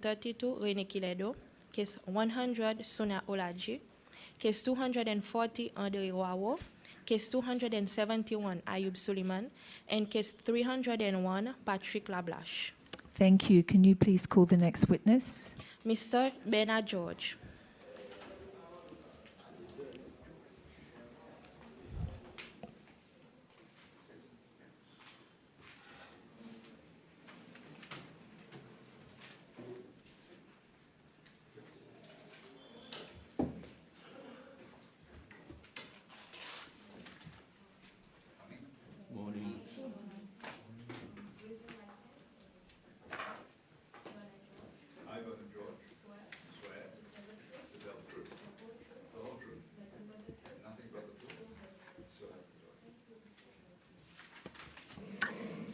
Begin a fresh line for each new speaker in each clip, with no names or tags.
32 Rene Kiledo, case 100 Suna Olaji, case 240 Andre Wawo, case 271 Ayub Suleiman, and case 301 Patrick Lablache.
Thank you. Can you please call the next witness?
Mr. Bernard George.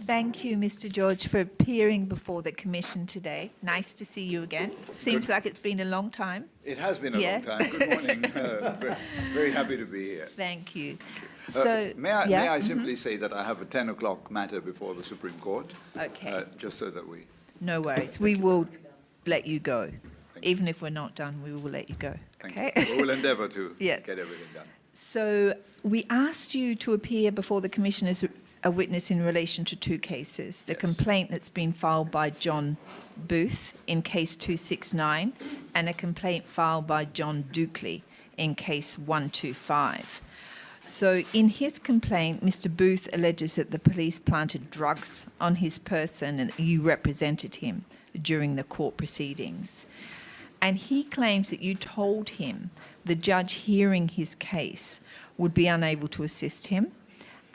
Thank you, Mr. George, for appearing before the Commission today. Nice to see you again. Seems like it's been a long time.
It has been a long time. Good morning. Very happy to be here.
Thank you.
May I simply say that I have a 10 o'clock matter before the Supreme Court?
Okay.
Just so that we...
No worries. We will let you go. Even if we're not done, we will let you go.
Okay. We will endeavour to get everything done.
So we asked you to appear before the Commission as a witness in relation to two cases. The complaint that's been filed by John Booth in case 269 and a complaint filed by John Dukley in case 125. So in his complaint, Mr. Booth alleges that the police planted drugs on his person and you represented him during the court proceedings. And he claims that you told him the judge hearing his case would be unable to assist him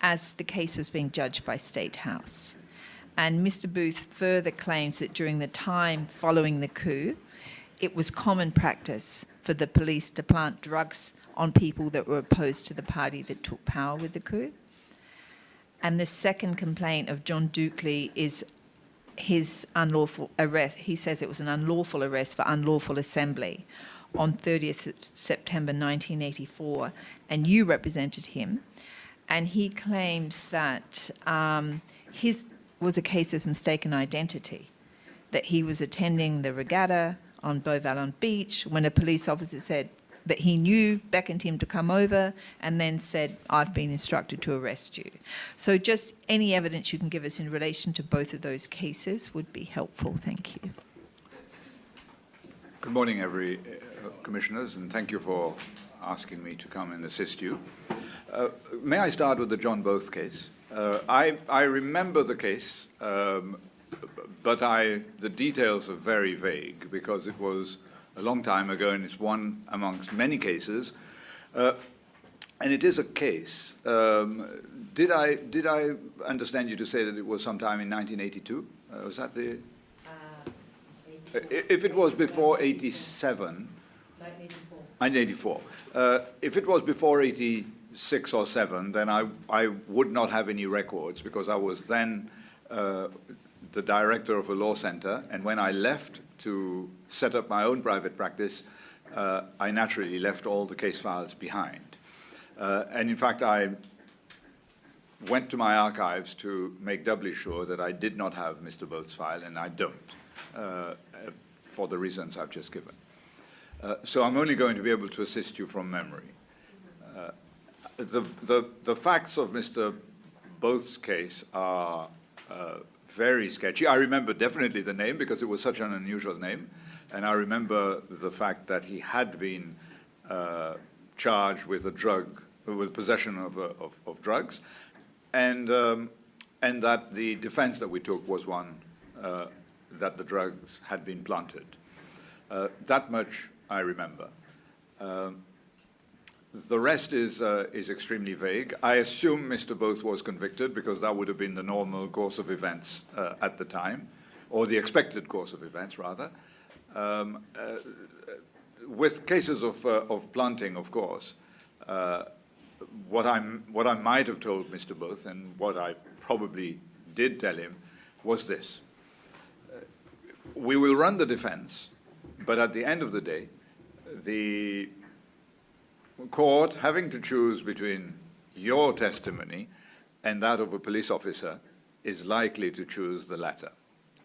as the case was being judged by State House. And Mr. Booth further claims that during the time following the coup, it was common practice for the police to plant drugs on people that were opposed to the party that took power with the coup. And the second complaint of John Dukley is his unlawful arrest. He says it was an unlawful arrest for unlawful assembly on 30th September 1984, and you represented him. And he claims that his was a case of mistaken identity, that he was attending the regatta on Beauvalon Beach when a police officer said that he knew, beckoned him to come over, and then said, I've been instructed to arrest you. So just any evidence you can give us in relation to both of those cases would be helpful. Thank you.
Good morning, commissioners, and thank you for asking me to come and assist you. May I start with the John Booth case? I remember the case, but the details are very vague because it was a long time ago and it's one amongst many cases. And it is a case. Did I understand you to say that it was sometime in 1982? Was that the... if it was before 87... 1984. If it was before 86 or 7, then I would not have any records because I was then the director of a law center, and when I left to set up my own private practice, I naturally left all the case files behind. And in fact, I went to my archives to make doubly sure that I did not have Mr. Booth's file, and I don't, for the reasons I've just given. So I'm only going to be able to assist you from memory. The facts of Mr. Booth's case are very sketchy. I remember definitely the name because it was such an unusual name, and I remember the fact that he had been charged with with possession of drugs, and that the defense that we took was one that the drugs had been planted. That much I remember. The rest is extremely vague. I assume Mr. Booth was convicted because that would have been the normal course of events at the time, or the expected course of events, rather. With cases of planting, of course, what I might have told Mr. Booth and what I probably did tell him was this. We will run the defense, but at the end of the day, the court, having to choose between your testimony and that of a police officer, is likely to choose the latter.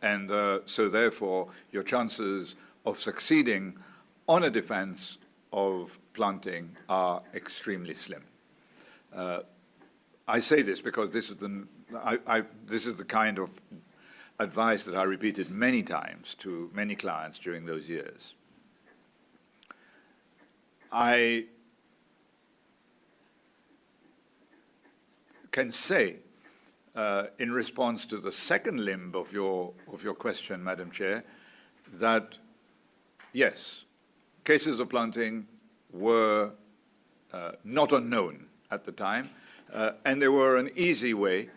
And so therefore, your chances of succeeding on a defense of planting are extremely slim. I say this because this is the kind of advice that I repeated many times to many clients during those years. I can say, in response to the second limb of your question, Madam Chair, that yes, cases of planting were not unknown at the time, and they were an easy way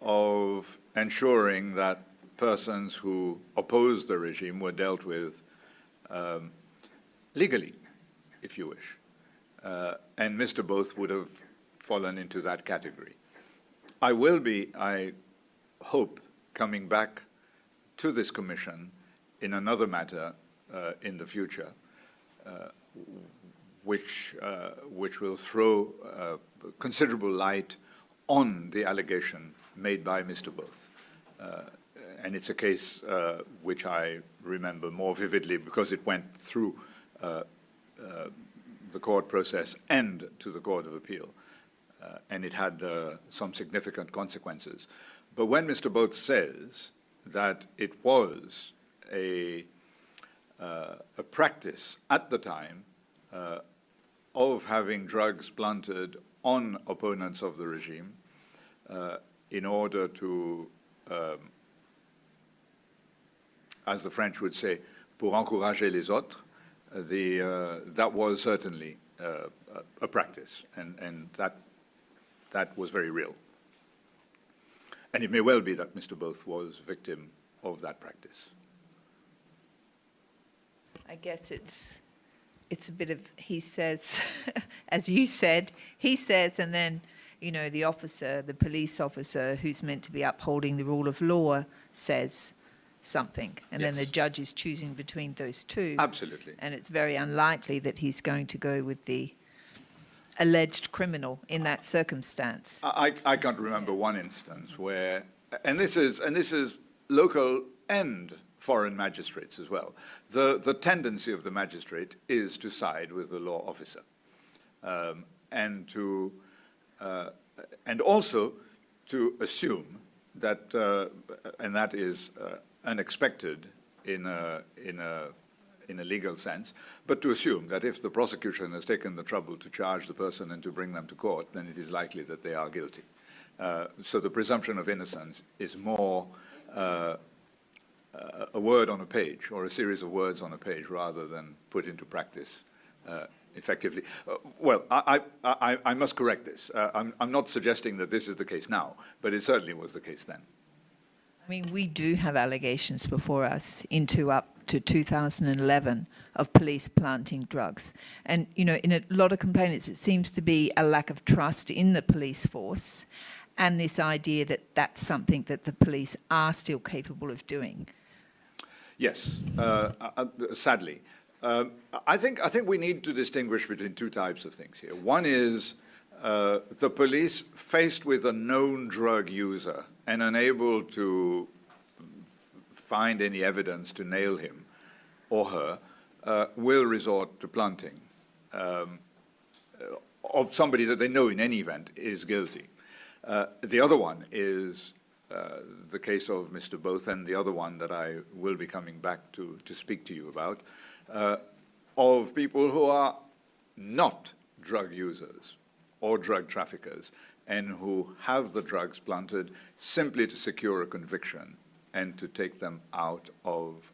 of ensuring that persons who opposed the regime were dealt with legally, if you wish. And Mr. Both would have fallen into that category. I will be, I hope, coming back to this commission in another matter in the future, which will throw considerable light on the allegation made by Mr. Both. And it's a case which I remember more vividly because it went through the court process and to the Court of Appeal. And it had some significant consequences. But when Mr. Both says that it was a practice at the time of having drugs planted on opponents of the regime in order to, as the French would say, pour encourager les autres, that was certainly a practice, and that was very real. And it may well be that Mr. Both was victim of that practice.
I guess it's a bit of he says, as you said, he says, and then, you know, the officer, the police officer who's meant to be upholding the rule of law says something, and then the judge is choosing between those two.
Absolutely.
And it's very unlikely that he's going to go with the alleged criminal in that circumstance.
I can't remember one instance where, and this is local and foreign magistrates as well. The tendency of the magistrate is to side with the law officer, and also to assume that, and that is unexpected in a legal sense, but to assume that if the prosecution has taken the trouble to charge the person and to bring them to court, then it is likely that they are guilty. So the presumption of innocence is more a word on a page or a series of words on a page rather than put into practice effectively. Well, I must correct this. I'm not suggesting that this is the case now, but it certainly was the case then.
I mean, we do have allegations before us up to 2011 of police planting drugs. And, you know, in a lot of complaints, it seems to be a lack of trust in the police force and this idea that that's something that the police are still capable of doing.
Yes, sadly. I think we need to distinguish between two types of things here. One is the police faced with a known drug user and unable to find any evidence to nail him or her, will resort to planting of somebody that they know in any event is guilty. The other one is the case of Mr. Both, and the other one that I will be coming back to speak to you about, of people who are not drug users or drug traffickers and who have the drugs planted simply to secure a conviction and to take them out of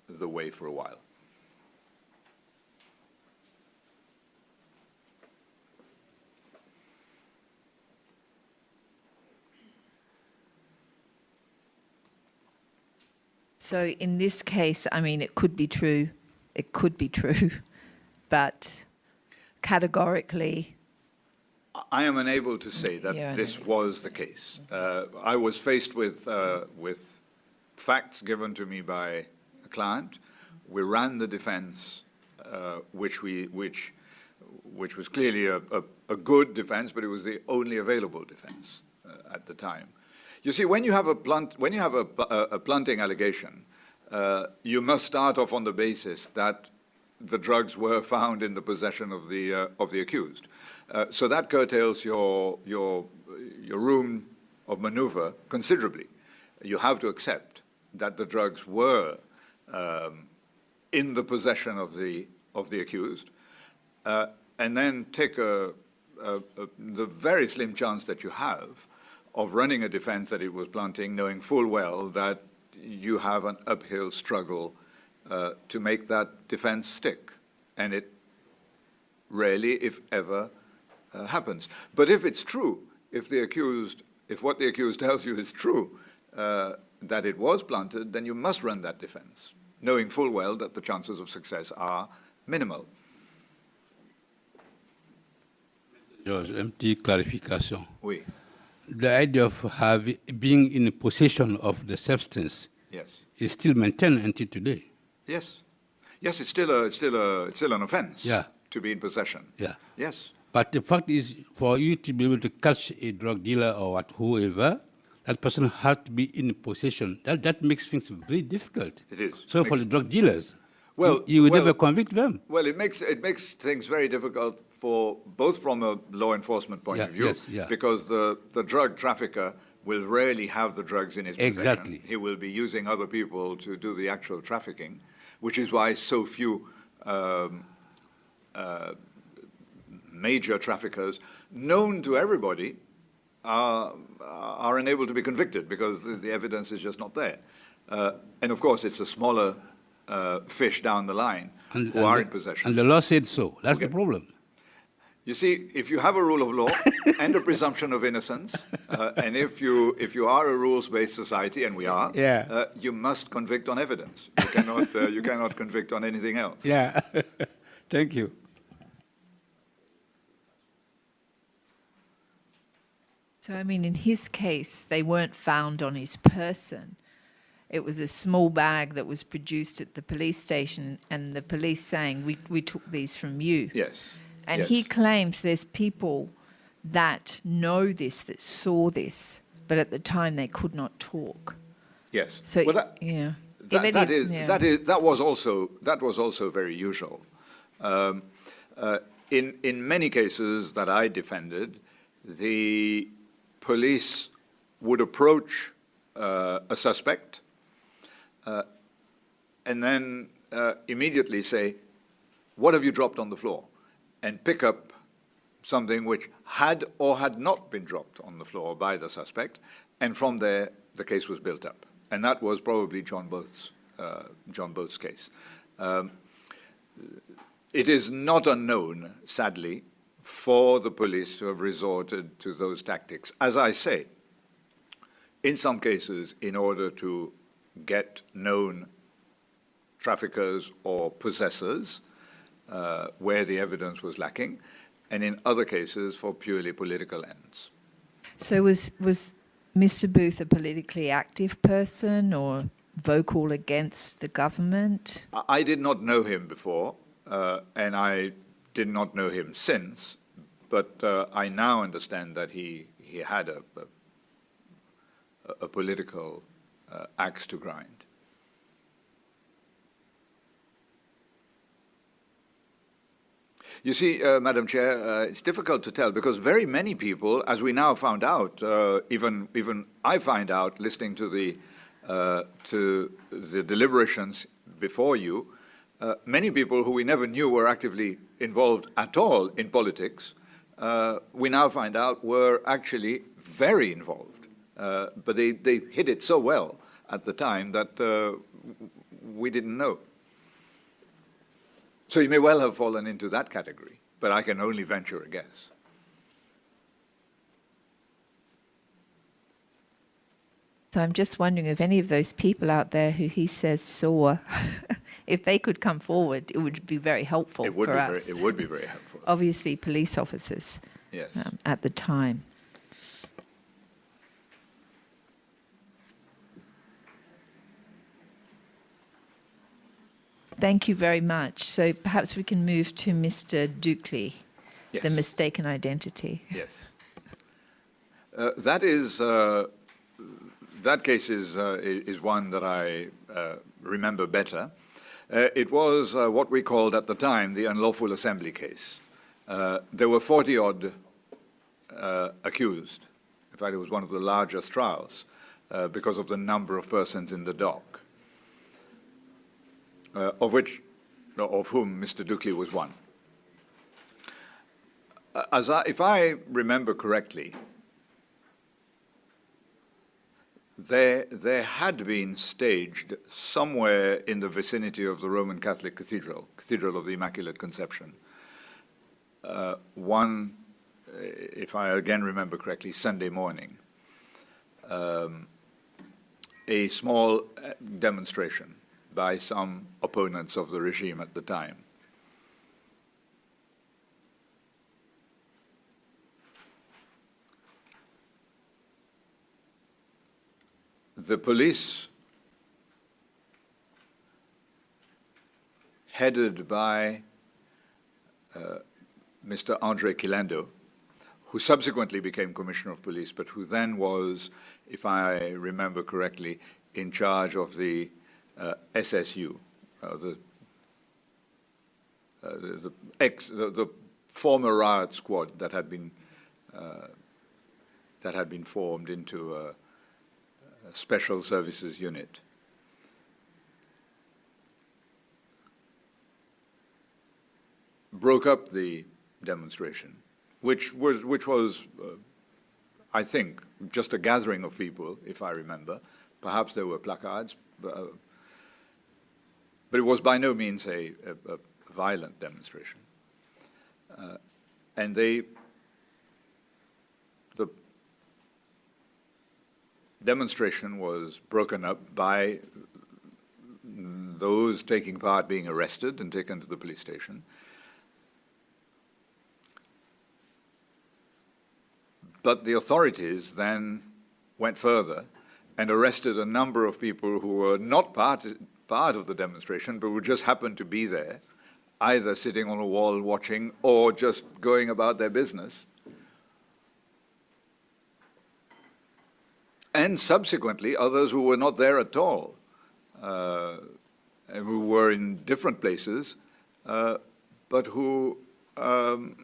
the way for a while.
So in this case, I mean, it could be true, but categorically,
I am unable to say that this was the case. I was faced with facts given to me by a client. We ran the defense, which was clearly a good defense, but it was the only available defense at the time. You see, when you have a blunting allegation, you must start off on the basis that the drugs were found in the possession of the accused. So that curtails your room of maneuver considerably. You have to accept that the drugs were in the possession of the accused, and then take the very slim chance that you have of running a defense that it was blunting, knowing full well that you have an uphill struggle to make that defense stick. And it rarely, if ever, happens. But if it's true, if what the accused tells you is true, that it was blunted, then you must run that defense, knowing full well that the chances of success are minimal.
George, empty clarification.
Oui.
The idea of being in possession of the substance
Yes.
is still maintained until today.
Yes. Yes, it's still an offense.
Yeah.
To be in possession.
Yeah.
Yes.
But the fact is, for you to be able to catch a drug dealer or whoever, that person has to be in possession. That makes things very difficult.
It is.
So for the drug dealers,
Well,
you would
well,
never convict them.
Well, it makes things very difficult for both from a law enforcement point
Yeah,
of view,
yes, yeah.
because the drug trafficker will rarely have the drugs in his possession.
Exactly.
He will be using other people to do the actual trafficking, which is why so few major traffickers known to everybody are unable to be convicted because the evidence is just not there. And of course, it's the smaller fish down the line who are in possession.
And the law said so. That's the problem.
You see, if you have a rule of law and a presumption of innocence, and if you are a rules-based society, and we are,
Yeah.
you must convict on evidence. You cannot convict on anything else.
Yeah. Thank you.
So, I mean, in his case, they weren't found on his person. It was a small bag that was produced at the police station, and the police saying, we took these from you.
Yes.
And
yes.
he claims there's people that know this, that saw this, but at the time they could not talk.
Yes.
So,
Well,
yeah.
That was also very usual. In many cases that I defended, the police would approach a suspect and then immediately say, "What have you dropped on the floor?" and pick up something which had or had not been dropped on the floor by the suspect, and from there the case was built up. And that was probably John Both's case. It is not unknown, sadly, for the police to have resorted to those tactics, as I say, in some cases in order to get known traffickers or possessors where the evidence was lacking, and in other cases for purely political ends.
So was Mr. Booth a politically active person or vocal against the government?
I did not know him before, and I did not know him since, but I now understand that he had a political axe to grind. You see, Madam Chair, it's difficult to tell because very many people, as we now found out, even I find out listening to the deliberations before you, many people who we never knew were actively involved at all in politics, we now find out were actually very involved. But they hid it so well at the time that we didn't know. So you may well have fallen into that category, but I can only venture a guess.
So I'm just wondering if any of those people out there who he says saw, if they could come forward, it would be very helpful for us.
It would be very helpful.
Obviously, police officers
Yes.
at the time. Thank you very much. So perhaps we can move to Mr. Dukley, the
Yes.
mistaken identity.
Yes. That is that case is one that I remember better. It was what we called at the time the unlawful assembly case. There were 40-odd accused. In fact, it was one of the largest trials because of the number of persons in the dock, of whom Mr. Dukley was one. If I remember correctly, there had been staged somewhere in the vicinity of the Roman Catholic Cathedral of the Immaculate Conception, one, if I again remember correctly, Sunday morning, a small demonstration by some opponents of the regime at the time. The police, headed by Mr. Andre Quilando, who subsequently became Commissioner of Police, but who then was, if I remember correctly, in charge of the SSU, the former riot squad that had been formed into a special services unit. Broke up the demonstration, which was I think, just a gathering of people, if I remember. Perhaps there were placards, but it was by no means a violent demonstration. And the demonstration was broken up by those taking part being arrested and taken to the police station. But the authorities then went further and arrested a number of people who were not part of the demonstration, but who just happened to be there, either sitting on a wall watching or just going about their business. And subsequently, others who were not there at all, and who were in different places, but who the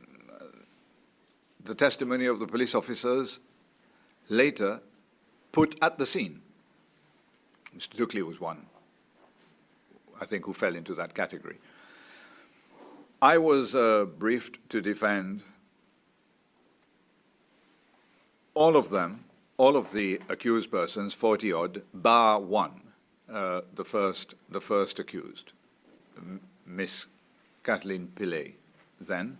testimony of the police officers later put at the scene. Mr. Dukley was one, I think, who fell into that category. I was briefed to defend all of them, all of the accused persons, 40-odd, bar one, the first accused, Miss Kathleen Pillay, then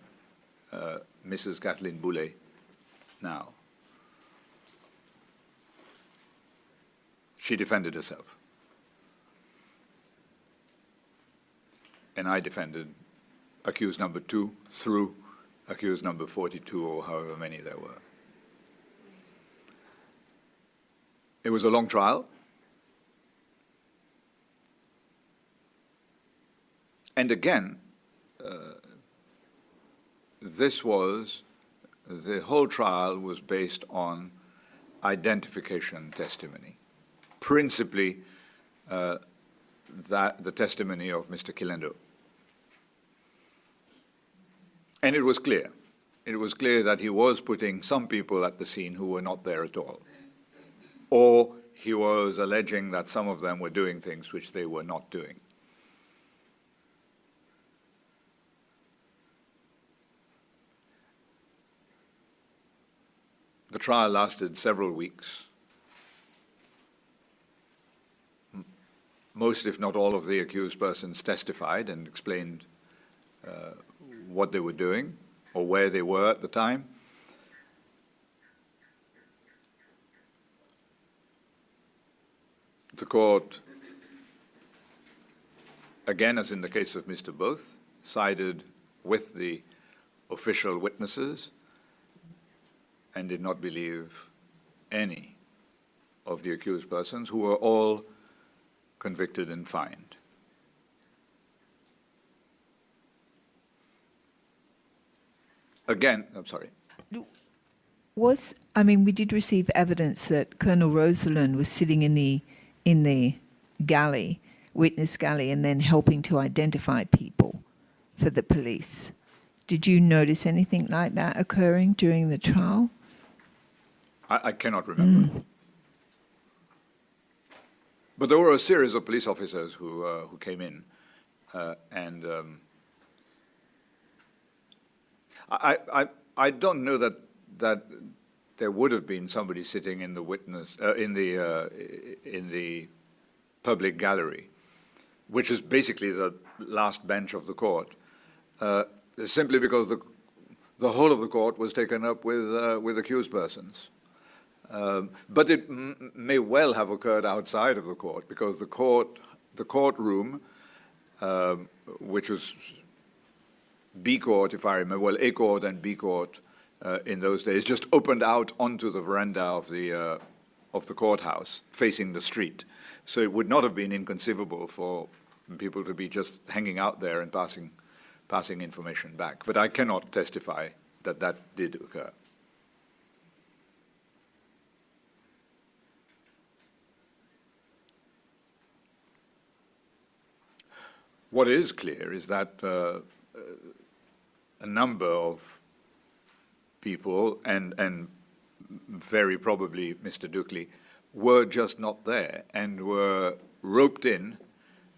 Mrs. Kathleen Boulay, now. She defended herself. And I defended accused number 2 through accused number 42, or however many there were. It was a long trial. And again, the whole trial was based on identification testimony, principally the testimony of Mr. Quilando. And it was clear. It was clear that he was putting some people at the scene who were not there at all. Or he was alleging that some of them were doing things which they were not doing. The trial lasted several weeks. Most, if not all, of the accused persons testified and explained what they were doing or where they were at the time. The court, again, as in the case of Mr. Both, sided with the official witnesses and did not believe any of the accused persons, who were all convicted and fined. Again, I'm sorry.
we did receive evidence that Colonel Rosalind was sitting in the galley, witness galley, and then helping to identify people for the police. Did you notice anything like that occurring during the trial?
I cannot remember. But there were a series of police officers who came in, and I don't know that there would have been somebody sitting in the witness in the public gallery, which is basically the last bench of the court, simply because the whole of the court was taken up with accused persons. But it may well have occurred outside of the court, because the courtroom, which was B court, if I remember well, A court and B court in those days, just opened out onto the veranda of the courthouse, facing the street. So it would not have been inconceivable for people to be just hanging out there and passing information back. But I cannot testify that that did occur. What is clear is that a number of people, and very probably Mr. Dukley, were just not there and were roped in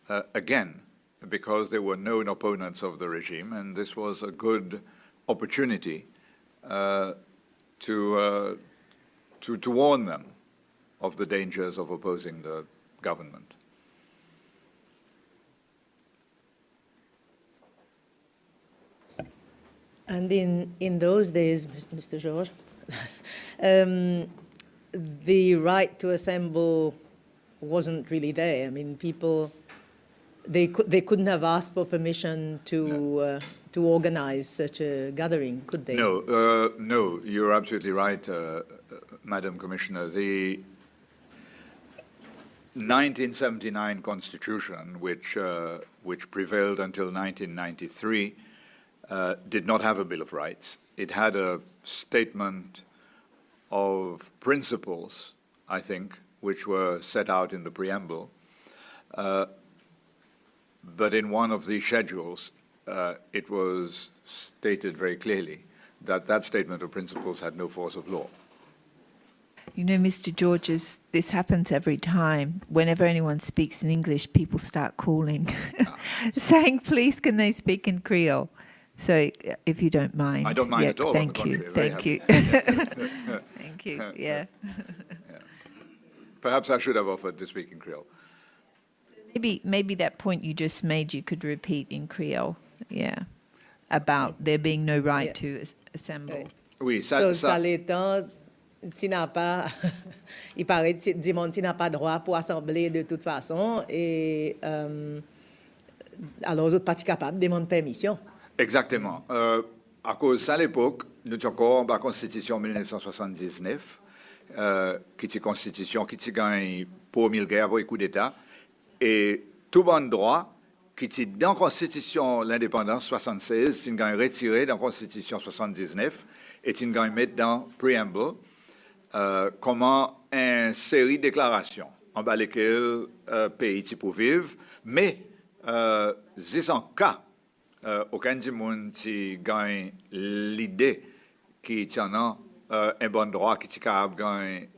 again because they were known opponents of the regime, and this was a good opportunity to warn them of the dangers of opposing the government.
And in those days, Mr. George, the right to assemble wasn't really there. I mean, people, they couldn't have asked for permission to organize such a gathering, could they?
No, no, you're absolutely right, Madam Commissioner. The 1979 Constitution, which prevailed until 1993, did not have a Bill of Rights. It had a statement of principles, I think, which were set out in the preamble. But in one of the schedules, it was stated very clearly that that statement of principles had no force of law.
You know, Mr. Georges, this happens every time. Whenever anyone speaks in English, people start calling, saying, please, can they speak in Creole? So if you don't mind.
I don't mind at all.
Thank you.
Thank you.
Thank you. Yeah.
Perhaps I should have offered to speak in Creole.
Maybe that point you just made you could repeat in Creole. Yeah. About there being no right to assemble.
Oui,
ça l'étant, tu n'as pas, il paraît que du monde tu n'as pas droit pour assembler de toute façon, et alors les autres pas capables de demander permission.
Exactement. À cause à l'époque, nous avons encore la Constitution 1979, qui est une constitution qui a gagné pour 1000 guerres avec coup d'État, et tout bon droit qui est dans la Constitution l'indépendance 76, qui a retiré dans la Constitution 79, et qui a mis dans le préambule comment une série de déclarations en bas lesquelles le pays peut vivre, mais c'est en cas aucun du monde qui gagne l'idée qu'il y a un bon droit qui est capable de gagner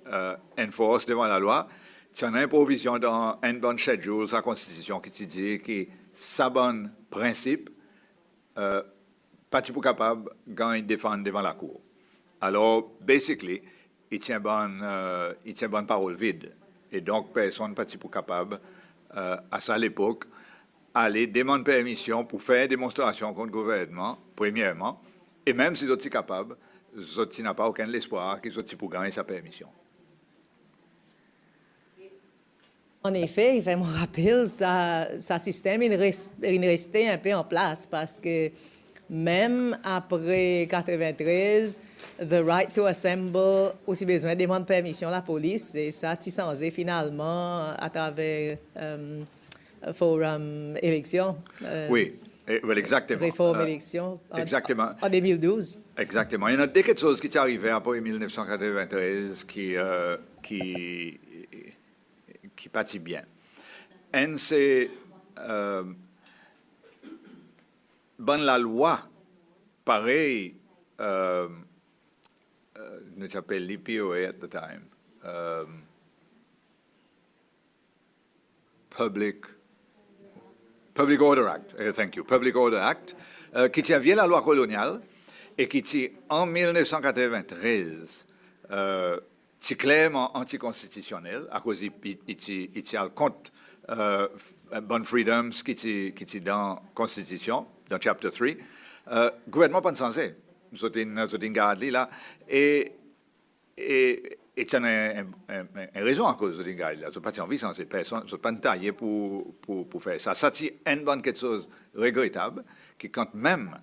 une force devant la loi. Il y a une provision dans un bon schedule de la Constitution qui dit que ça bon principe pas capable de défendre devant la cour. Alors, basically, il tient bonne parole vide. Et donc, personne pas capable à ça à l'époque aller demander permission pour faire une démonstration contre le gouvernement, premièrement, et même si ils sont capables, ils n'ont pas aucun espoir qu'ils soient pour gagner sa permission.
En effet, il fait mon rappel, ça système il restait un peu en place parce que même après 93, the right to assemble aussi besoin de demander permission à la police, et ça a changé finalement à travers forum élection.
Oui, Exactement.
réforme élection
exactement.
en 2012.
Exactement. Il y a des quelque chose qui est arrivé après 1993 qui partit bien. Un, c'est la loi, pareil, nous s'appelle l'IPOA at the time, Public Order Act, thank you, Public Order Act, qui tient via la loi coloniale et qui tient en 1993 c'est clairement anticonstitutionnel à cause il tient compte bon freedoms qui est dans la Constitution, dans Chapter 3. Gouvernement pas censé, c'est une garde là et c'est une raison à cause de l'ingénieur. Je ne suis pas envie sans ces personnes, je ne suis pas taillé pour faire ça. Ça, c'est une bonne quelque chose regrettable, qui quand même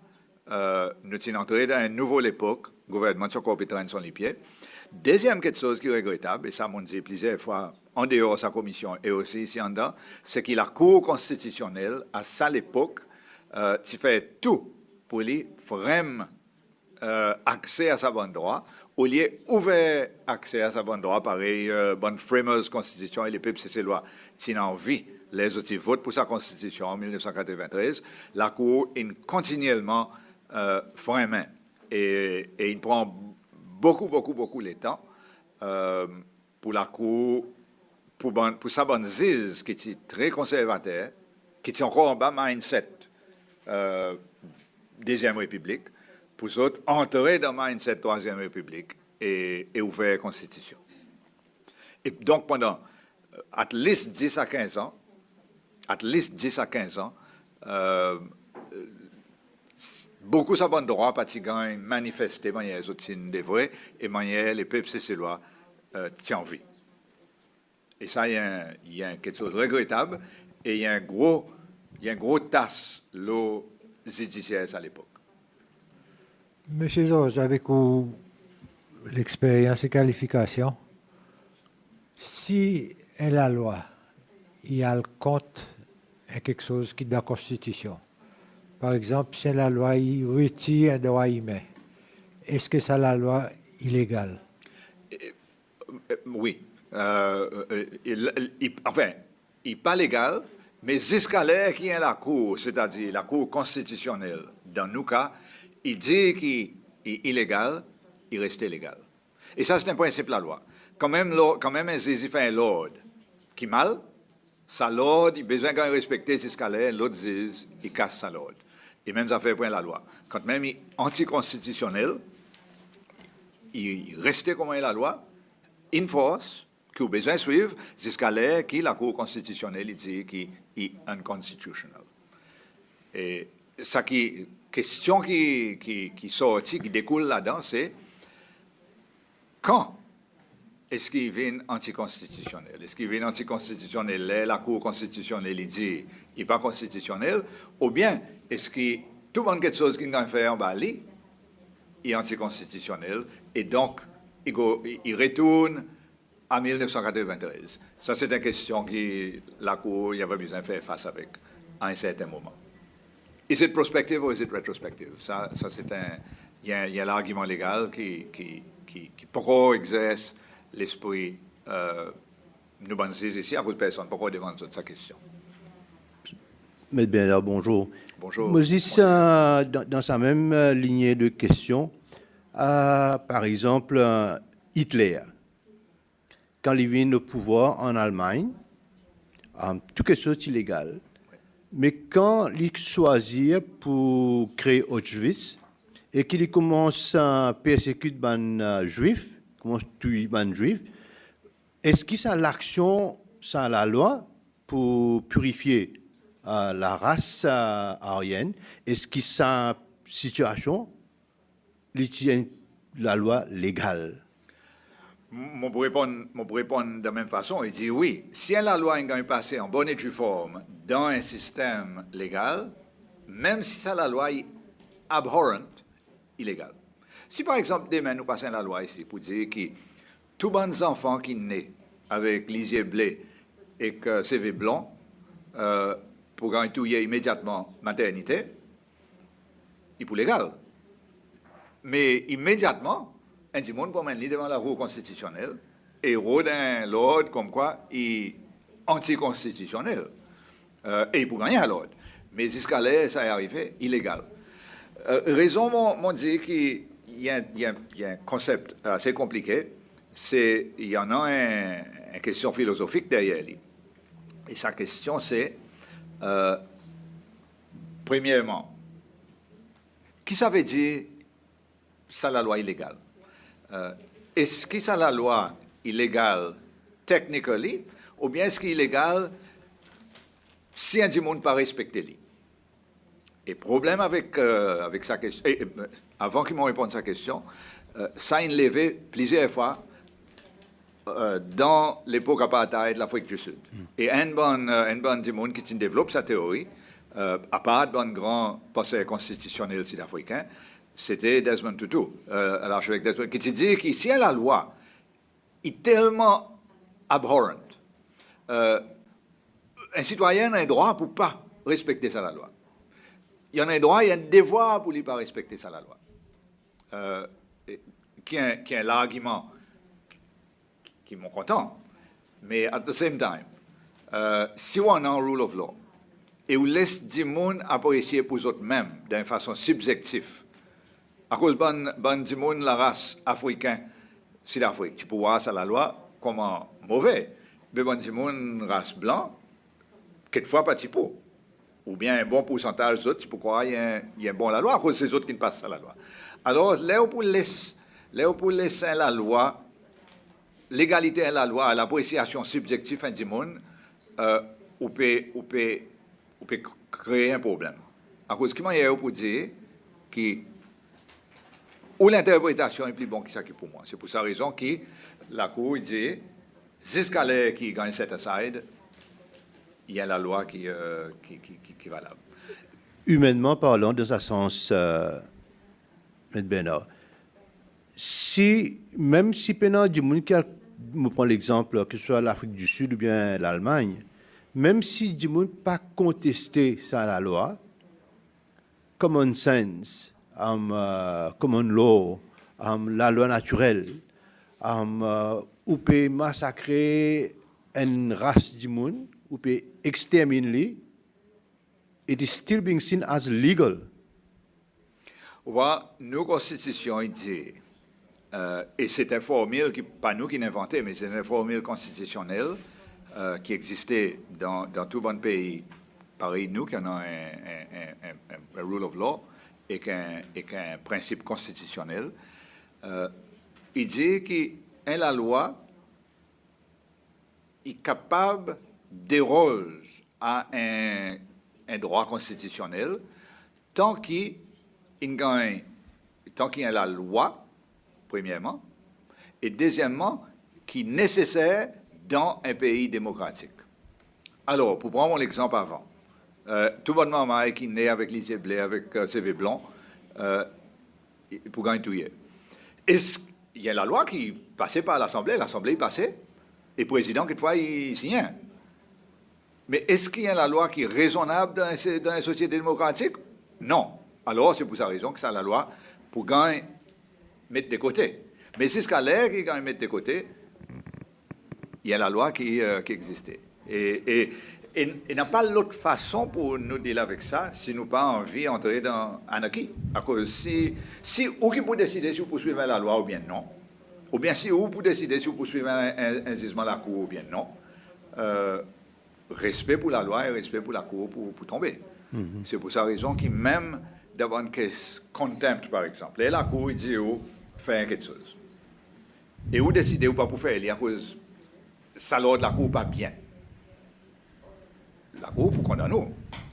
nous sommes entrés dans une nouvelle époque, le gouvernement sur compétence sur les pieds. Deuxième quelque chose qui est regrettable, et ça m'ont dit plusieurs fois en dehors de sa commission et aussi ici en dedans, c'est que la Cour constitutionnelle, à ça l'époque, tu fais tout pour lui vraiment accès à sa bonne droit, au lieu ouvert accès à sa bonne droit, pareil, bonne framers constitution et les peuples, c'est ces lois, s'il a envie, les autres votent pour sa constitution en 1993, la Cour est continuellement vraiment et il prend beaucoup le temps pour la Cour, pour sa bonne zise qui est très conservateur, qui est encore en bas mindset Deuxième République, pour eux autres, entrer dans cette Troisième République et ouvrir la Constitution. Et donc, pendant at least 10 à 15 ans, beaucoup de bonnes droits pratiquement manifestés, manière les autres des vrais, et manière les peuples cécélois tient en vie. Et ça, il y a quelque chose de regrettable, et il y a un gros tasse l'eau judiciaire à l'époque.
Monsieur Georges, avec l'expérience et qualification, si la loi, il y a le compte à quelque chose qui est dans la Constitution, par exemple, si la loi il retire un droit humain, est-ce que c'est la loi illégale?
Oui. Enfin, il n'est pas légal, mais jusqu'à l'heure qu'il y a la Cour, c'est-à-dire la Cour constitutionnelle, dans nos cas, il dit qu'il est illégal, il reste légal. Et ça, c'est un principe de la loi. Quand même un zizi fait un l'ordre qui mal, sa l'ordre, il a besoin de respecter jusqu'à l'heure, l'autre zizi, il casse sa l'ordre. Et même ça fait point la loi. Quand même il est anticonstitutionnel, il reste comme est la loi, in force, qu'il a besoin de suivre jusqu'à l'heure que la Cour constitutionnelle dit qu'il est unconstitutional. Et ça question qui sortit, qui découle là-dedans, c'est quand est-ce qu'il vient anticonstitutionnel? Est-ce qu'il vient anticonstitutionnel? La Cour constitutionnelle dit qu'il n'est pas constitutionnel, ou bien est-ce que tout le monde quelque chose qu'il a fait en Bali est anticonstitutionnel, et donc il retourne à 1993. Ça, c'est une question que la Cour avait besoin de faire face avec à un certain moment. Is it prospective or is it retrospective? Ça c'est il y a l'argument légal qui pourquoi exerce l'esprit nous pensons ici à cause de personne. Pourquoi devant cette question?
Maître Bernard, bonjour.
Bonjour.
Moi, dans sa même lignée de questions, par exemple, Hitler, quand il vient au pouvoir en Allemagne, tout quelque chose d'illégal. Mais quand il choisit pour créer Auschwitz et qu'il commence à persécuter les Juifs, commence à tuer les Juifs, est-ce qu'il y a l'action, ça la loi pour purifier la race aryenne? Est-ce qu'il y a une situation, la loi légale?
Je peux répondre de la même façon. Il dit oui. Si la loi est passée en bonne et due forme dans un système légal, même si ça la loi est abhorrent, illégal. Si par exemple, demain, nous passons la loi ici pour dire que tous les enfants qui naissent avec les yeux bleus et que CV blanc, pour gagner tout immédiatement maternité, il est légal. Mais immédiatement, un petit monde promène devant la Cour constitutionnelle et rodin l'ordre comme quoi il est anticonstitutionnel. Et il peut gagner à l'ordre. Mais jusqu'à là, ça est arrivé illégal. Raison, m'ont dit qu'il y a un concept assez compliqué. Il y en a une question philosophique derrière lui. Et sa question, c'est, premièrement, qui ça veut dire ça la loi illégale? Est-ce que ça la loi illégale technically, ou bien est-ce qu'il est illégal si un du monde pas respecté lui? Et problème avec sa question, avant qu'il me réponde sa question, ça a levé plusieurs fois dans l'époque apartheid de l'Afrique du Sud. Et un bon du monde qui développe sa théorie, à part d'un grand penseur constitutionnel sud-africain, c'était Desmond Tutu, l'archevêque Desmond, qui dit qu'ici, la loi est tellement abhorrente. Un citoyen a un droit pour ne pas respecter ça, la loi. Il y en a un droit, il y a un devoir pour ne pas respecter ça, la loi. Qui est un argument qui m'ont content. Mais at the same time, si on a un rule of law et on laisse du monde apprécier pour eux-mêmes d'une façon subjective, à cause du monde la race africaine, Sud-Afrique, tu peux voir ça la loi comme mauvais. Mais du monde race blanc, quelquefois pas petit peu. Ou bien un bon pourcentage d'autres, tu peux croire qu'il y a un bon la loi à cause des autres qui ne passent à la loi. Alors, là où pour laisser la loi, l'égalité à la loi, l'appréciation subjective du monde, on peut créer un problème. À cause qu'il y a pour dire que l'interprétation est plus bonne que ça qui pour moi. C'est pour sa raison que la Cour dit, jusqu'à l'heure qui gagne set aside, il y a la loi qui est valable.
Humainement parlant, dans un sens, M. Bernard, même si pendant du monde qui me prend l'exemple, que ce soit l'Afrique du Sud ou bien l'Allemagne, même si du monde pas contesté ça la loi, common sense, common law, la loi naturelle, ou peut massacrer une race du monde, ou peut exterminer, it is still being seen as legal.
Nos constitutions disent, et c'est une formule qui pas nous qui l'inventons, mais c'est une formule constitutionnelle qui existait dans tout bon pays, pareil nous qui avons un rule of law et qu'un principe constitutionnel. Il dit que la loi est capable déroge à un droit constitutionnel tant qu'il y a la loi, premièrement, et deuxièmement, qui est nécessaire dans un pays démocratique. Alors, pour prendre mon exemple avant, tout le monde qui est né avec les yeux bleus, avec CV blanc, pour gagner tout. Est-ce qu'il y a la loi qui passait par l'Assemblée est passée, et le président, quelquefois, il signe. Mais est-ce qu'il y a la loi qui est raisonnable dans une société démocratique? Non. Alors, c'est pour sa raison que ça, la loi, pour gagner, mettre de côté. Mais c'est ce qu'à l'air qui gagne mettre de côté, il y a la loi qui existait. Et il n'y a pas l'autre façon pour nous dealer avec ça si nous n'avons pas envie d'entrer dans l'anarchie. À cause si ou qui peut décider si vous poursuivez la loi ou bien non, ou bien si vous pouvez décider si vous poursuivez un jugement de la Cour ou bien non, respect pour la loi et respect pour la Cour pour tomber. Mm-hmm. C'est pour sa raison que même d'avoir une contempt, par exemple, et la Cour dit où faire quelque chose. Et vous décidez ou pas pour faire, il y a cause ça l'ordre de la Cour pas bien. La Cour pour condamner,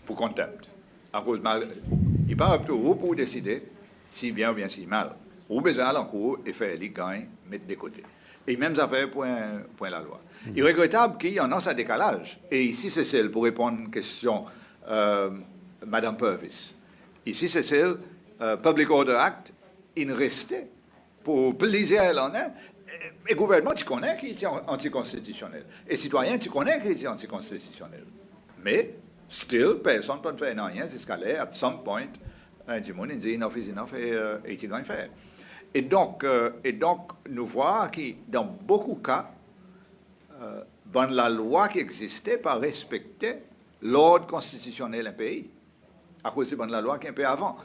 pour contempt. À cause il n'est pas up to vous pour décider si bien ou bien si mal. Vous besoin d'aller en cour et faire les gains, mettre de côté. Et même affaire pour la loi. Il est regrettable qu'il y en a ça décalage. Et ici, c'est celle, pour répondre à une question, Madame Purvis. Ici, c'est celle, Public Order Act, il restait pour plaisir l'en est. Et le gouvernement, tu connais qu'il est anticonstitutionnel. Et citoyen, tu connais qu'il est anticonstitutionnel. Mais Still, personne ne peut faire rien jusqu'à là. At some point, un dit, il dit, enough is enough, et il va faire. Et donc, nous voyons que dans beaucoup de cas, dans la loi qui existait, pas respecter l'ordre constitutionnel d'un pays. À cause de la loi qui est un peu avant.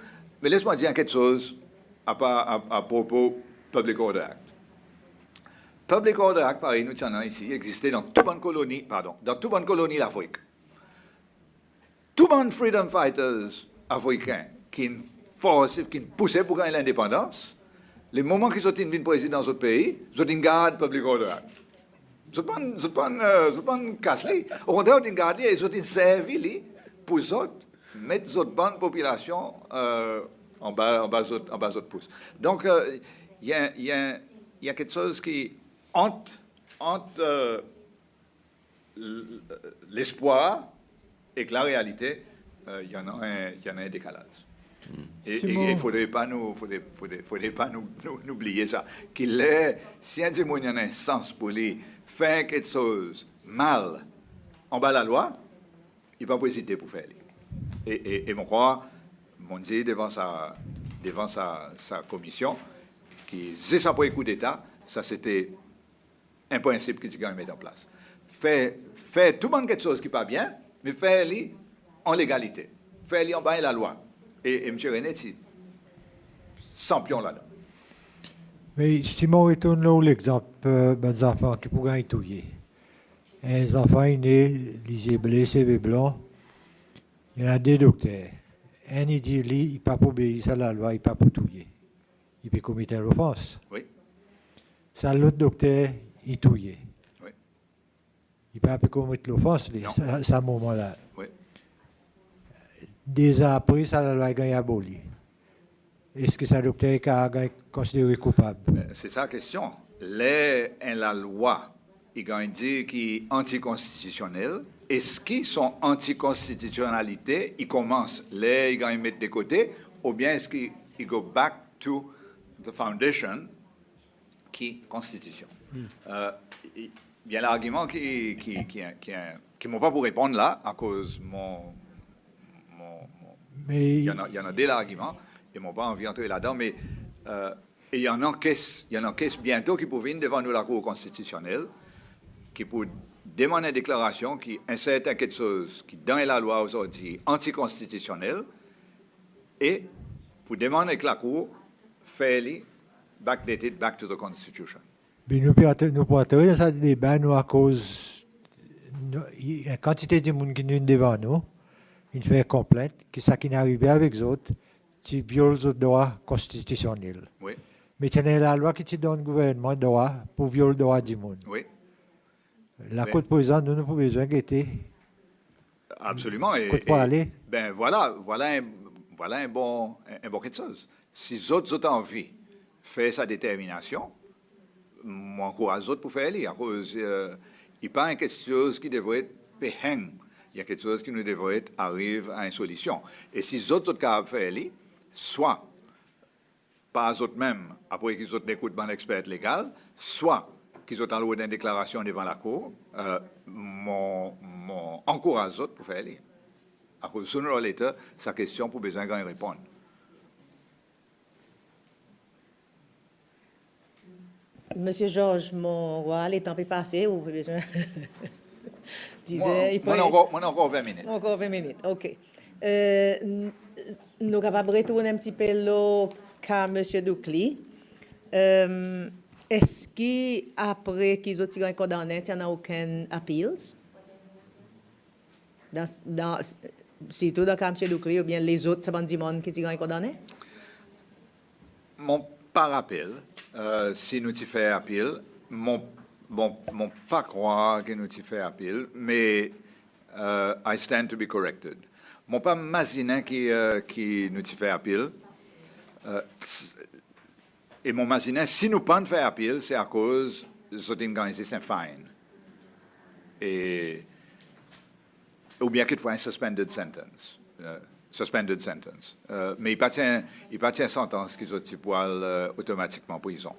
Mais laisse-moi dire quelque chose à propos Public Order Act. Public Order Act, pareil, nous tenons ici, existait dans toute bonne colonie, dans toute bonne colonie d'Afrique. Tout le monde freedom fighters africains qui poussaient pour gagner l'indépendance, les moments qu'ils ont une président dans autre pays, ils ont une garde Public Order Act. Ils ne sont pas cassés. Au contraire, ils ont une garde, ils ont une servi pour eux mettre cette bonne population en bas de pouce. Donc, il y a quelque chose qui entre l'espoir et que la réalité, il y en a un décalage. Et il ne faudrait pas nous oublier ça. Si un démon a un sens pour lui faire quelque chose mal en bas de la loi, il ne va pas hésiter pour faire. Et mon croix, mon dit devant sa commission, qui faisait ça pour les coups d'État, ça c'était un principe qu'il a mis en place. Faire tout le monde quelque chose qui n'est pas bien, mais faire-le en légalité. Faire-le en bas de la loi. Et M. René, c'est champion là-dedans.
Mais si on retourne là l'exemple des enfants qui pourraient être touillés. Les enfants nés, les blessés, les blancs, il y en a deux docteurs. Un, il dit, il ne peut pas obéir à la loi, il ne peut pas touiller. Il peut commettre l'offense.
Oui.
Ça, l'autre docteur, il touille.
Oui.
Il ne peut pas commettre l'offense à ce moment-là.
Oui.
Des ans après, ça, la loi est abolie. Est-ce que ça, docteur, est considéré coupable?
C'est ça la question. La loi, il a dit qu'il est anticonstitutionnel. Est-ce qu'ils sont anticonstitutionnalité, ils commencent là, ils vont mettre de côté, ou bien est-ce qu'ils go back to the foundation qui est constitution? Il y a l'argument qui m'ont pas pour répondre là, à cause il y en a des arguments, ils m'ont pas envie d'entrer là-dedans, mais il y en a qui bientôt qui pourraient venir devant nous la Cour constitutionnelle, qui pour demander une déclaration qui insère quelque chose qui dans la loi aujourd'hui anticonstitutionnel et pour demander que la Cour fasse backdated back to the Constitution.
Mais nous pouvons entrer dans ce débat nous, à cause il y a une quantité de monde qui nous devant nous, une fait complète, qui n'arrive avec les autres, qui viole les droits constitutionnels.
Oui.
Mais c'est la loi qui te donne au gouvernement droit pour violer le droit du monde.
Oui.
La Côte présente, nous pouvons besoin guetter.
Absolument. Ben voilà un bon quelque chose. Si les autres ont envie de faire sa détermination, moi, encourage les autres pour faire à cause, il n'y a pas quelque chose qui devrait être péheng. Il y a quelque chose qui nous devrait arriver à une solution. Et si les autres sont capables de faire, soit pas eux mêmes, après qu'ils ont écouté un expert légal, soit qu'ils ont envoyé une déclaration devant la Cour, encourage les autres pour faire. À cause, sooner or later, sa question pour besoin de répondre.
Monsieur Georges, mon roi, les temps est passé, ou avez besoin?
Moi, encore 20 minutes.
Encore 20 minutes, OK. Nous sommes capables de retourner un petit peu le cas M. Doucli. Est-ce qu'après qu'ils ont été condamnés, il n'y a aucun appeal? Surtout dans le cas de M. Doucli, ou bien les autres, ça du monde qui ont été condamnés?
Mon par appel, si nous t'y fait appel, mon pas croire que nous t'y fait appel, mais I stand to be corrected. Mon pas imaginer qui nous t'y fait appel, et mon imaginer, si nous pas faire appel, c'est à cause de cette organisation fine. Ou bien qu'il faut un suspended sentence. Mais il n'y a pas de sentence qui sont automatiquement en prison.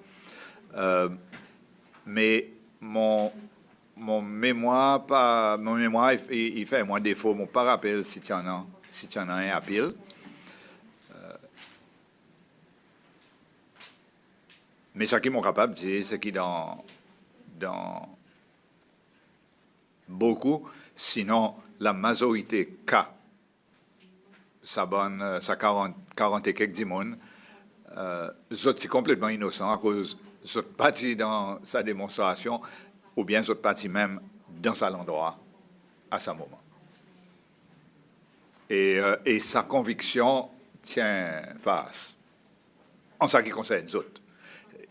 Mais mon mon mémoire, il fait moins défaut. Mon pas rappel si tu en as un à pile. Mais ce qu'ils sont capables de dire, c'est que dans beaucoup, sinon la majorité cas, ça 40 et quelques dimons, c'est complètement innocent à cause de parti dans sa démonstration ou bien de parti même dans sa endroit à ce moment. Et sa conviction tient face en ce qui concerne les autres.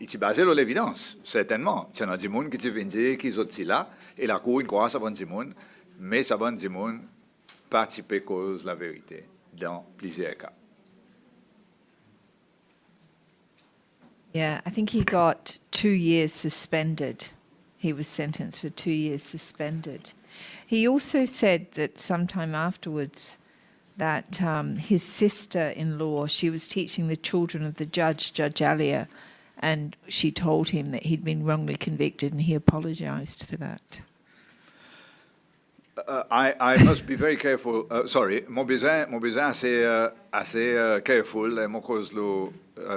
Il est basé sur l'évidence, certainement. Il y a des gens qui viennent dire qu'ils sont là, et la Cour croit que c'est des gens, mais c'est des gens participer cause la vérité dans plusieurs cas.
Yeah, I think he got 2 years suspended. He was sentenced for 2 years suspended. He also said that sometime afterwards that his sister-in-law, she was teaching the children of the judge, Judge Alia, and she told him that he'd been wrongly convicted and he apologized for that.
I must be very careful. Sorry, mon besoin assez careful. Mon cause le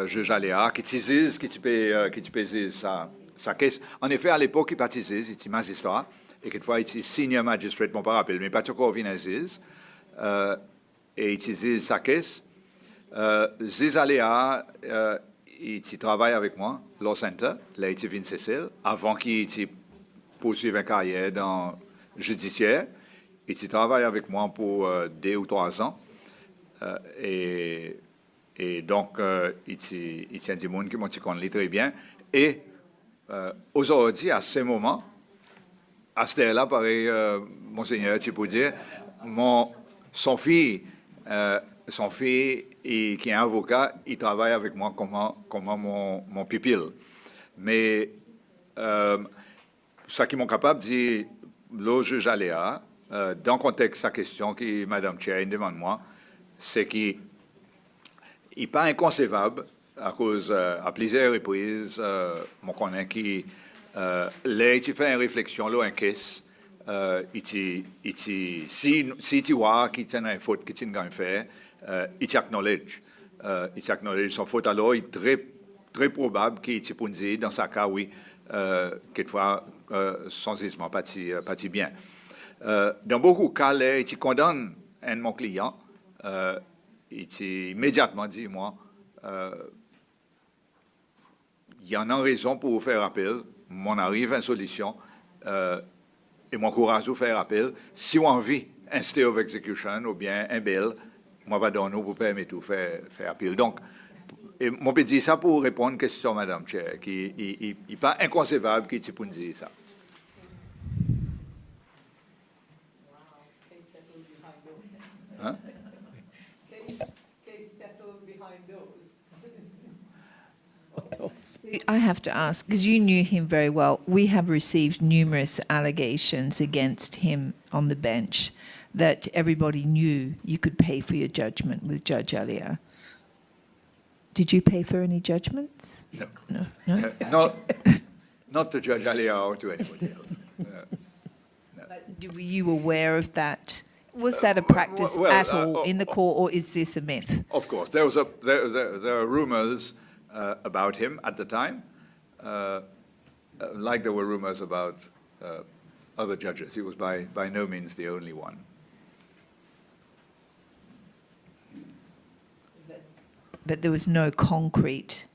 juge Aléa qui t'ise qui peut sa caisse. En effet, à l'époque, il partisait, il était magistrat et quelquefois il était senior magistrate, mon pas rappel, mais pas encore vinazis. Et il disait sa caisse. Ziz Aléa, il travaille avec moi, Law Center, là il était venu Cécile, avant qu'il poursuive une carrière dans judiciaire. Il travaille avec moi pour 2 ou 3 ans. Et donc, il tient du monde qui m'ont dit très bien. Et aujourd'hui, à ce moment, à ce là pareil, monseigneur, tu peux dire, son fils, qui est avocat, il travaille avec moi comme mon pupille. Mais ce qui m'ont capable de dire, le juge Aléa, dans le contexte de sa question que Mme Chair demande moi, c'est qu'il n'est pas inconcevable à cause, à plusieurs reprises, mon connaît qui, là, il fait une réflexion, là, un caisse, si tu vois qu'il y a une faute qu'il a fait, il t'acknowledge. Il acknowledge son faute, alors il est très, très probable qu'il peut dire, dans sa cas, oui, quelquefois, son jugement pas bien. Dans beaucoup de cas, là, il condamne un de mon client, il immédiatement dit, moi, il y en a raison pour vous faire appel, on arrive à une solution, et mon courage vous faire appel. Si on envie un stay of execution ou bien un bail, moi, va donner pour permettre de faire appel. Donc, je peux dire ça pour répondre à une question, Madame Chair, qui n'est pas inconcevable qu'il puisse dire ça. Hein?
I have to ask, because you knew him very well, we have received numerous allegations against him on the bench that everybody knew you could pay for your judgment with Judge Alia. Did you pay for any judgments?
No.
No?
Not to Judge Alia or to anybody else.
Were you aware of that? Was that a practice at all in the court, or is this a myth?
Of course. There are rumors about him at the time, like there were rumors about other judges. He was by no means the only one.
But there was no concrete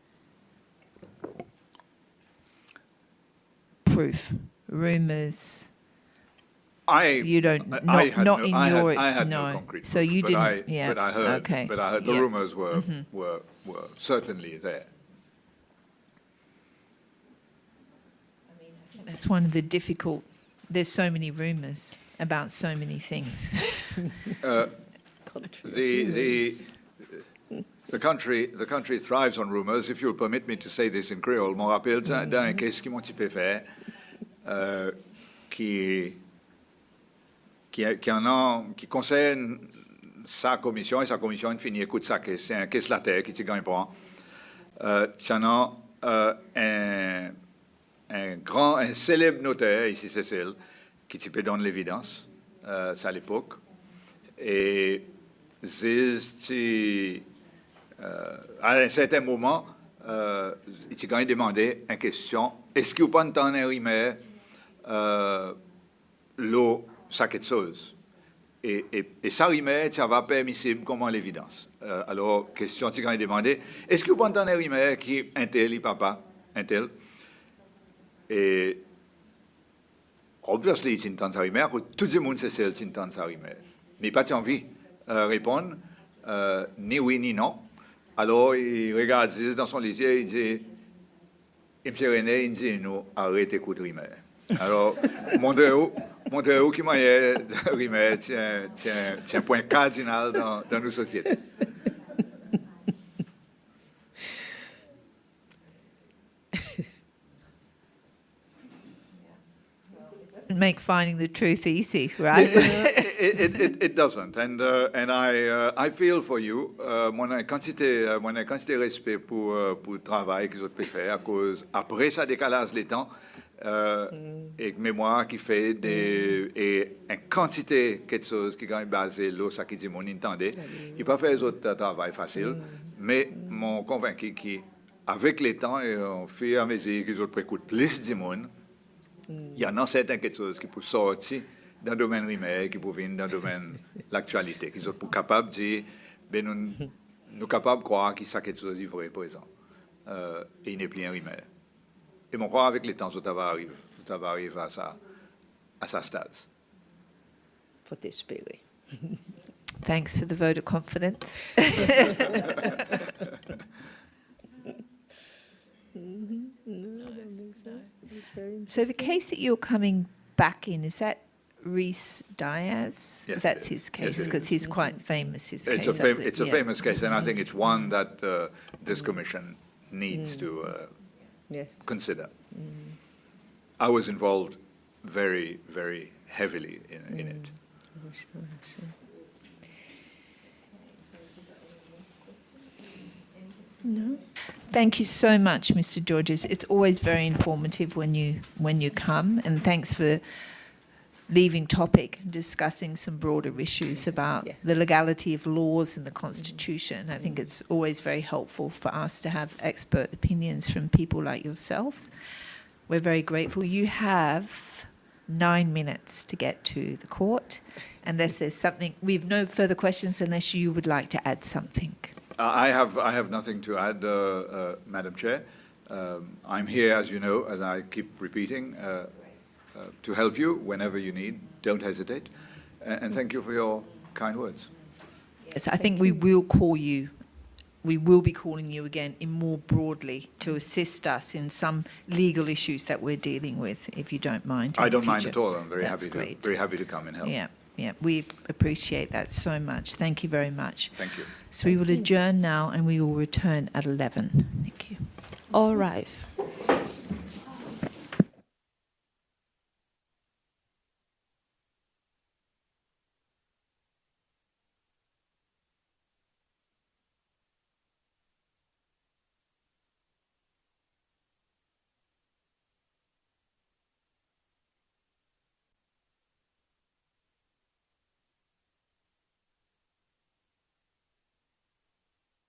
proof, rumors. You don't, not in your,
I had no
no.
concrete
So
proof,
you
but
didn't, yeah.
But I heard,
okay.
the
Yeah.
rumors were certainly there.
That's one of the difficult, there's so many rumors about so many things.
The country thrives on rumors. If you'll permit me to say this in Creole, mon rappel d'un case qui m'ont typé fait, qui concerne sa commission, et sa commission finit écoute sa caisse, c'est un caisse la terre qui gagne pas. un célèbre notaire, ici Cécile, qui typait dans l'évidence, ça à l'époque. Et à un certain moment, il a demandé une question, est-ce que vous pas entendre un rimer l'eau, ça quelque chose? Et ça rimer, ça va permissible comme l'évidence. Alors, question, il a demandé, est-ce que vous pas entendre un rimer qui un tel, papa, un tel? Et obviously, il entend ça rimer, tout le monde sait celle qui entend ça rimer. Mais pas envie de répondre, ni oui ni non. Alors, il regarde dans son lycée, il dit, M. René, il dit, nous, arrêtez d'écouter rimer. Alors, montrez-vous qui m'a rimer, c'est un point cardinal dans nos sociétés.
Make finding the truth easy, right?
It doesn't, and I feel for you. Mon quantité respect pour le travail que vous avez fait, à cause après ça décalage les temps et mémoire qui fait et une quantité quelque chose qui est basé là, ça qui dit mon entendait. Il pas fait autres travail facile, mais mon convaincu qu'avec les temps et au fur et à mesure qu'ils ont écoutent plus du monde. Il y en a certaines quelque chose qui peut sortir dans le domaine rimaire, qui peut venir dans le domaine de l'actualité, qui sont capables de dire, ben nous sommes capables de croire qu'il y a quelque chose de vrai, par exemple, et il n'est plus un rimaire. Et je crois avec le temps, ça va arriver à sa stade.
Faut espérer.
Thanks for the vote of confidence. So the case that you're coming back in, is that Reese Diaz?
Yes,
That's
it is.
his case,
Yes, it
because
is.
he's quite famous, his
It's
case.
a famous case, and I think it's one that this commission needs to
Yes.
consider. I was involved very, very heavily in it.
Thank you so much, Mr. Georges. It's always very informative when you come, and thanks for leaving topic and discussing some broader issues about
Yes.
the legality of laws and the Constitution. I think it's always very helpful for us to have expert opinions from people like yourselves. We're very grateful. You have 9 minutes to get to the court, unless there's something. We have no further questions unless you would like to add something.
I have nothing to add, Madam Chair. I'm here, as you know, as I keep repeating, to help you whenever you need. Don't hesitate. And thank you for your kind words.
Yes, I think we will call you. We will be calling you again in more broadly to assist us in some legal issues that we're dealing with, if you don't mind. in
I
the
don't mind
future.
at all. I'm very
That's
happy
great.
very happy to come and help.
Yeah, we appreciate that so much. Thank you very much.
Thank you.
So we will adjourn now and we will return at 11. Thank you.
All rise.